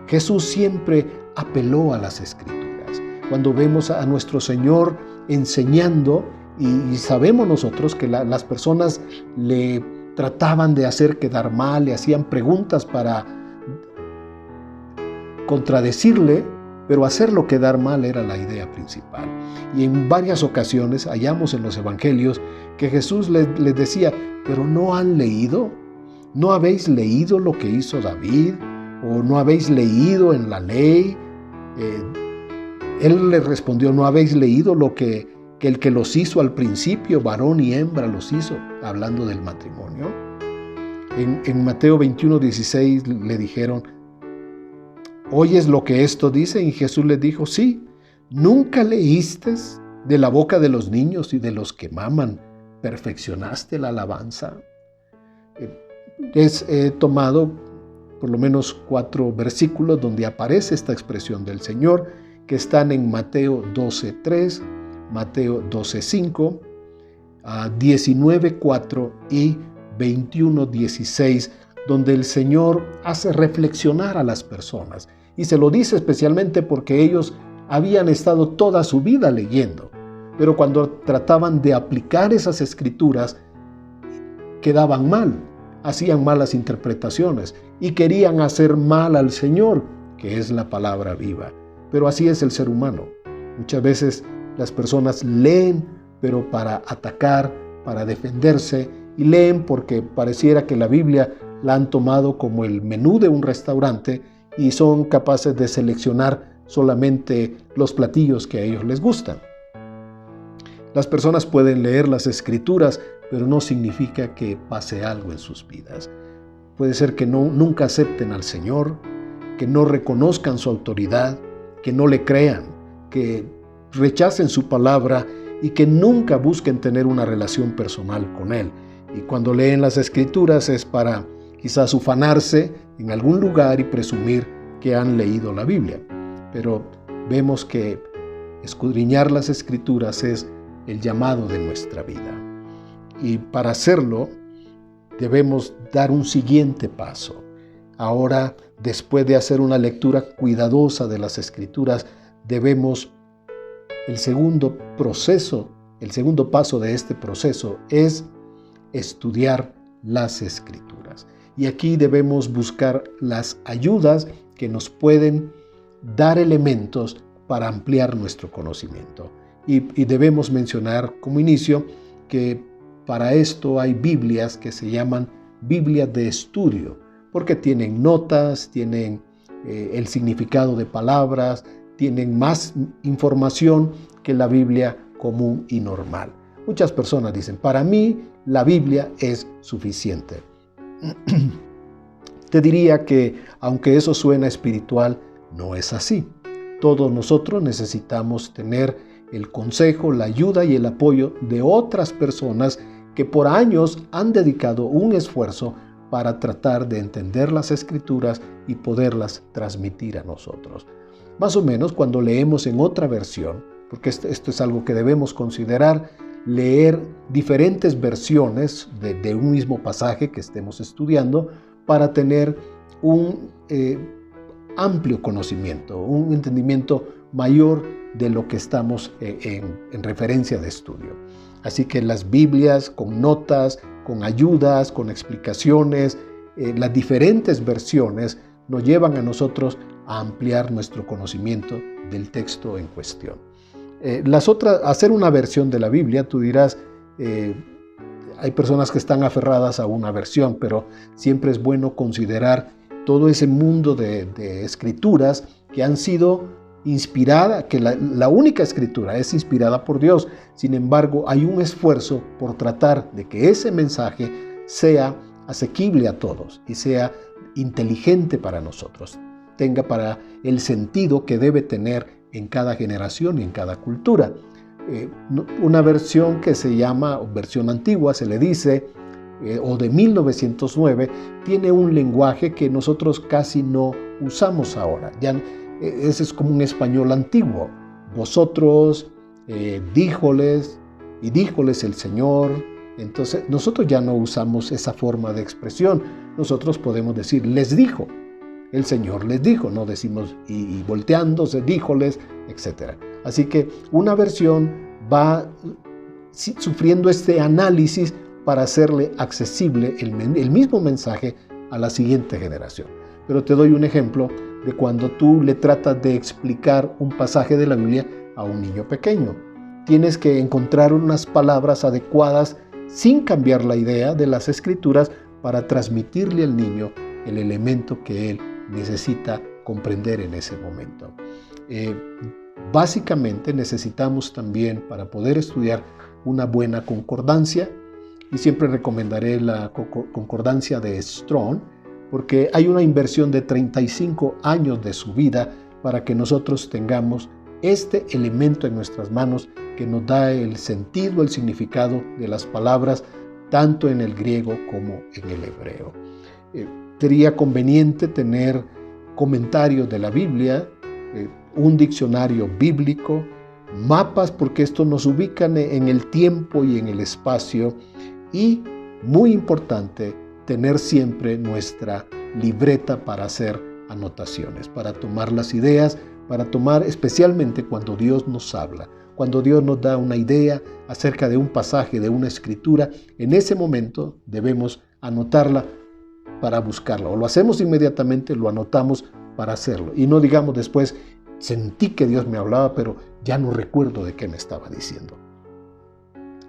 [SPEAKER 1] Jesús siempre apeló a las Escrituras. Cuando vemos a nuestro Señor enseñando, y sabemos nosotros que las personas le trataban de hacer quedar mal, le hacían preguntas para contradecirle, pero hacerlo quedar mal era la idea principal. Y en varias ocasiones hallamos en los evangelios que Jesús les decía: ¿pero no han leído? ¿No habéis leído lo que hizo David? ¿O no habéis leído en la ley? Él les respondió: ¿no habéis leído lo que el que los hizo al principio, varón y hembra los hizo? Hablando del matrimonio. En Mateo 21:16 le dijeron: ¿oyes lo que esto dice? Y Jesús les dijo: sí. ¿Nunca leíste de la boca de los niños y de los que maman perfeccionaste la alabanza? He tomado por lo menos 4 versículos donde aparece esta expresión del Señor, que están en Mateo 12:3, Mateo 12:5, 19:4 y 21:16, donde el Señor hace reflexionar a las personas. Y se lo dice especialmente porque ellos habían estado toda su vida leyendo, pero cuando trataban de aplicar esas escrituras, quedaban mal, hacían malas interpretaciones y querían hacer mal al Señor, que es la palabra viva. Pero así es el ser humano. Muchas veces las personas leen, pero para atacar, para defenderse, y leen porque pareciera que la Biblia la han tomado como el menú de un restaurante y son capaces de seleccionar solamente los platillos que a ellos les gustan. Las personas pueden leer las Escrituras, pero no significa que pase algo en sus vidas. Puede ser que nunca acepten al Señor, que no reconozcan su autoridad, que no le crean, que rechacen su palabra y que nunca busquen tener una relación personal con Él. Y cuando leen las Escrituras es para quizás ufanarse en algún lugar y presumir que han leído la Biblia. Pero vemos que escudriñar las Escrituras es el llamado de nuestra vida. Y para hacerlo debemos dar un siguiente paso. Ahora después de hacer una lectura cuidadosa de las Escrituras, debemos, el segundo paso de este proceso es estudiar las Escrituras. Y aquí debemos buscar las ayudas que nos pueden dar elementos para ampliar nuestro conocimiento. Y debemos mencionar como inicio que para esto hay Biblias que se llaman Biblias de estudio, porque tienen notas, tienen el significado de palabras, tienen más información que la Biblia común y normal. Muchas personas dicen, para mí la Biblia es suficiente. Te diría que, aunque eso suena espiritual, no es así. Todos nosotros necesitamos tener el consejo, la ayuda y el apoyo de otras personas que por años han dedicado un esfuerzo para tratar de entender las Escrituras y poderlas transmitir a nosotros. Más o menos cuando leemos en otra versión, porque esto es algo que debemos considerar, leer diferentes versiones de un mismo pasaje que estemos estudiando para tener un amplio conocimiento, un entendimiento mayor de lo que estamos en referencia de estudio. Así que las Biblias con notas, con ayudas, con explicaciones, las diferentes versiones nos llevan a nosotros a ampliar nuestro conocimiento del texto en cuestión. Hacer una versión de la Biblia, tú dirás, hay personas que están aferradas a una versión, pero siempre es bueno considerar todo ese mundo de escrituras que han sido inspiradas, que la única escritura es inspirada por Dios. Sin embargo, hay un esfuerzo por tratar de que ese mensaje sea asequible a todos y sea inteligente para nosotros, tenga para el sentido que debe tener en cada generación y en cada cultura. Una versión que se llama, versión antigua, se le dice, o de 1909, tiene un lenguaje que nosotros casi no usamos ahora. Ese es como un español antiguo. Vosotros, díjoles, y díjoles el Señor. Entonces, nosotros ya no usamos esa forma de expresión. Nosotros podemos decir, les dijo. El Señor les dijo, no decimos y volteándose, díjoles, etc. Así que una versión va sufriendo este análisis para hacerle accesible el mismo mensaje a la siguiente generación. Pero te doy un ejemplo de cuando tú le tratas de explicar un pasaje de la Biblia a un niño pequeño. Tienes que encontrar unas palabras adecuadas sin cambiar la idea de las Escrituras para transmitirle al niño el elemento que él necesita comprender en ese momento. Básicamente necesitamos también, para poder estudiar, una buena concordancia, y siempre recomendaré la concordancia de Strong, porque hay una inversión de 35 años de su vida para que nosotros tengamos este elemento en nuestras manos que nos da el sentido, el significado de las palabras, tanto en el griego como en el hebreo. Sería conveniente tener comentarios de la Biblia, un diccionario bíblico, mapas, porque esto nos ubican en el tiempo y en el espacio, y, muy importante, tener siempre nuestra libreta para hacer anotaciones, para tomar las ideas, para tomar especialmente cuando Dios nos habla, cuando Dios nos da una idea acerca de un pasaje, de una escritura. En ese momento debemos anotarla para buscarla, o lo hacemos inmediatamente, lo anotamos para hacerlo, y no digamos después, sentí que Dios me hablaba, pero ya no recuerdo de qué me estaba diciendo.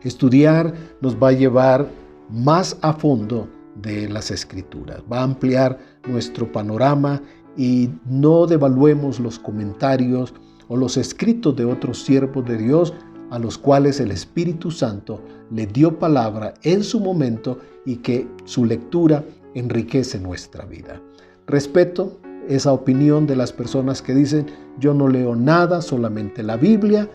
[SPEAKER 1] Estudiar nos va a llevar más a fondo de las Escrituras, va a ampliar nuestro panorama, y no devaluemos los comentarios o los escritos de otros siervos de Dios a los cuales el Espíritu Santo le dio palabra en su momento y que su lectura enriquece nuestra vida. Respeto esa opinión de las personas que dicen, yo no leo nada, solamente la Biblia.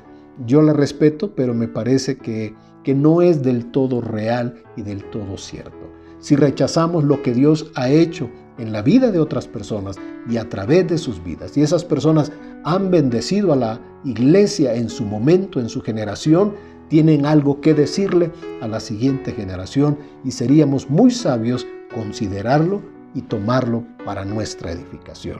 [SPEAKER 1] Yo la respeto, pero me parece que no es del todo real y del todo cierto. Si rechazamos lo que Dios ha hecho en la vida de otras personas y a través de sus vidas, y esas personas han bendecido a la iglesia en su momento, en su generación, tienen algo que decirle a la siguiente generación, y seríamos muy sabios considerarlo y tomarlo para nuestra edificación.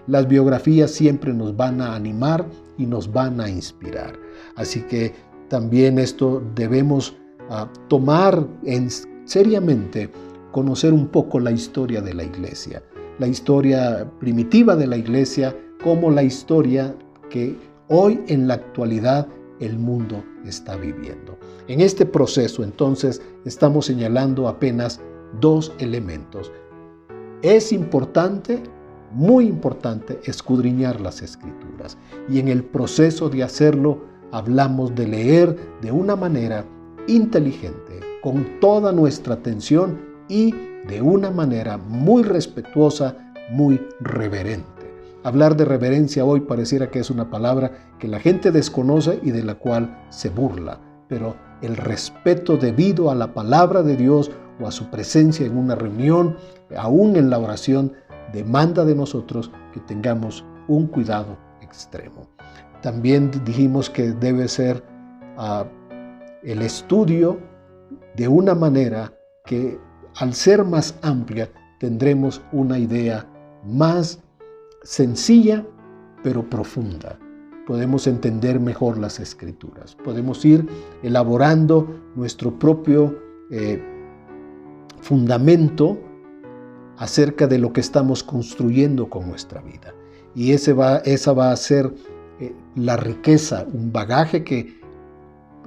[SPEAKER 1] Las biografías siempre nos van a animar y nos van a inspirar. Así que también esto debemos tomar seriamente, conocer un poco la historia de la iglesia. La historia primitiva de la iglesia como la historia que hoy en la actualidad el mundo está viviendo. En este proceso entonces estamos señalando apenas dos elementos. Es importante, muy importante, escudriñar las Escrituras. Y en el proceso de hacerlo hablamos de leer de una manera inteligente, con toda nuestra atención y de una manera muy respetuosa, muy reverente. Hablar de reverencia hoy pareciera que es una palabra que la gente desconoce y de la cual se burla, pero el respeto debido a la palabra de Dios o a su presencia en una reunión, aún en la oración, demanda de nosotros que tengamos un cuidado extremo. También dijimos que debe ser el estudio de una manera que al ser más amplia tendremos una idea más sencilla pero profunda. Podemos entender mejor las Escrituras. Podemos ir elaborando nuestro propio fundamento acerca de lo que estamos construyendo con nuestra vida. Y esa va a ser la riqueza, un bagaje que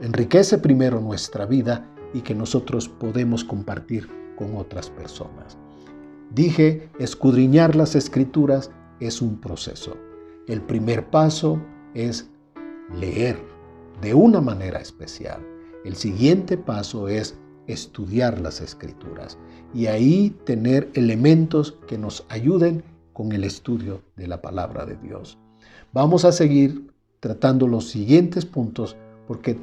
[SPEAKER 1] enriquece primero nuestra vida y que nosotros podemos compartir con otras personas. Dije, escudriñar las Escrituras es un proceso. El primer paso es leer de una manera especial. El siguiente paso es estudiar las Escrituras y ahí tener elementos que nos ayuden con el estudio de la palabra de Dios. Vamos a seguir tratando los siguientes puntos porque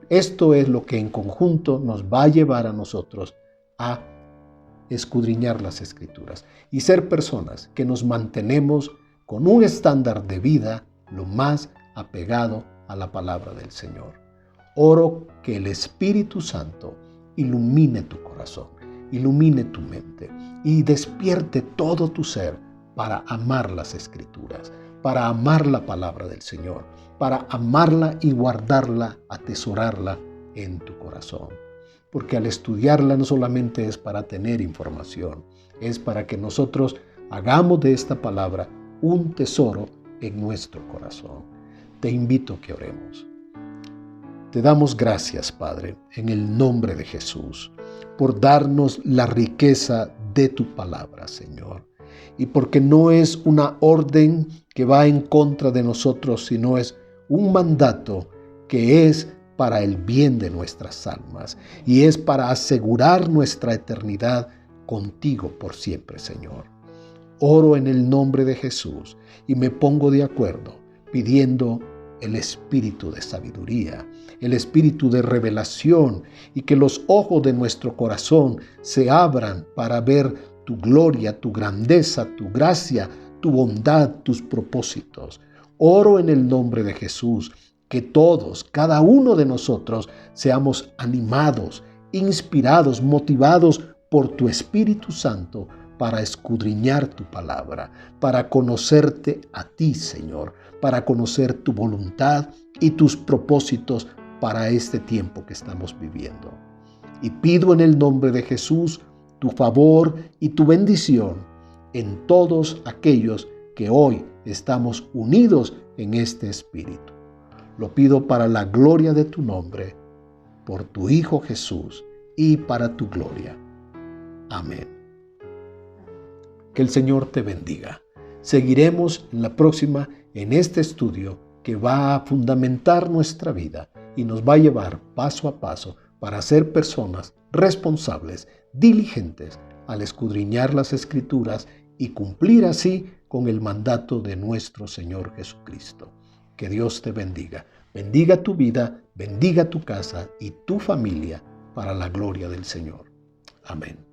[SPEAKER 1] esto es lo que en conjunto nos va a llevar a nosotros a escudriñar las Escrituras y ser personas que nos mantenemos con un estándar de vida lo más apegado a la palabra del Señor. Oro que el Espíritu Santo ilumine tu corazón, ilumine tu mente y despierte todo tu ser para amar las Escrituras, para amar la palabra del Señor, para amarla y guardarla, atesorarla en tu corazón. Porque al estudiarla no solamente es para tener información, es para que nosotros hagamos de esta palabra un tesoro en nuestro corazón. Te invito a que oremos. Te damos gracias, Padre, en el nombre de Jesús, por darnos la riqueza de tu palabra, Señor. Y porque no es una orden que va en contra de nosotros, sino es un mandato que es para el bien de nuestras almas y es para asegurar nuestra eternidad contigo por siempre, Señor. Oro en el nombre de Jesús y me pongo de acuerdo pidiendo el espíritu de sabiduría, el espíritu de revelación y que los ojos de nuestro corazón se abran para ver tu gloria, tu grandeza, tu gracia, tu bondad, tus propósitos. Oro en el nombre de Jesús que todos, cada uno de nosotros, seamos animados, inspirados, motivados por tu Espíritu Santo para escudriñar tu palabra, para conocerte a ti, Señor, para conocer tu voluntad y tus propósitos para este tiempo que estamos viviendo. Y pido en el nombre de Jesús tu favor y tu bendición en todos aquellos que hoy estamos unidos en este Espíritu. Lo pido para la gloria de tu nombre, por tu Hijo Jesús y para tu gloria. Amén. Que el Señor te bendiga. Seguiremos en la próxima en este estudio que va a fundamentar nuestra vida y nos va a llevar paso a paso para ser personas responsables, diligentes al escudriñar las Escrituras y cumplir así con el mandato de nuestro Señor Jesucristo. Que Dios te bendiga. Bendiga tu vida, bendiga tu casa y tu familia para la gloria del Señor. Amén.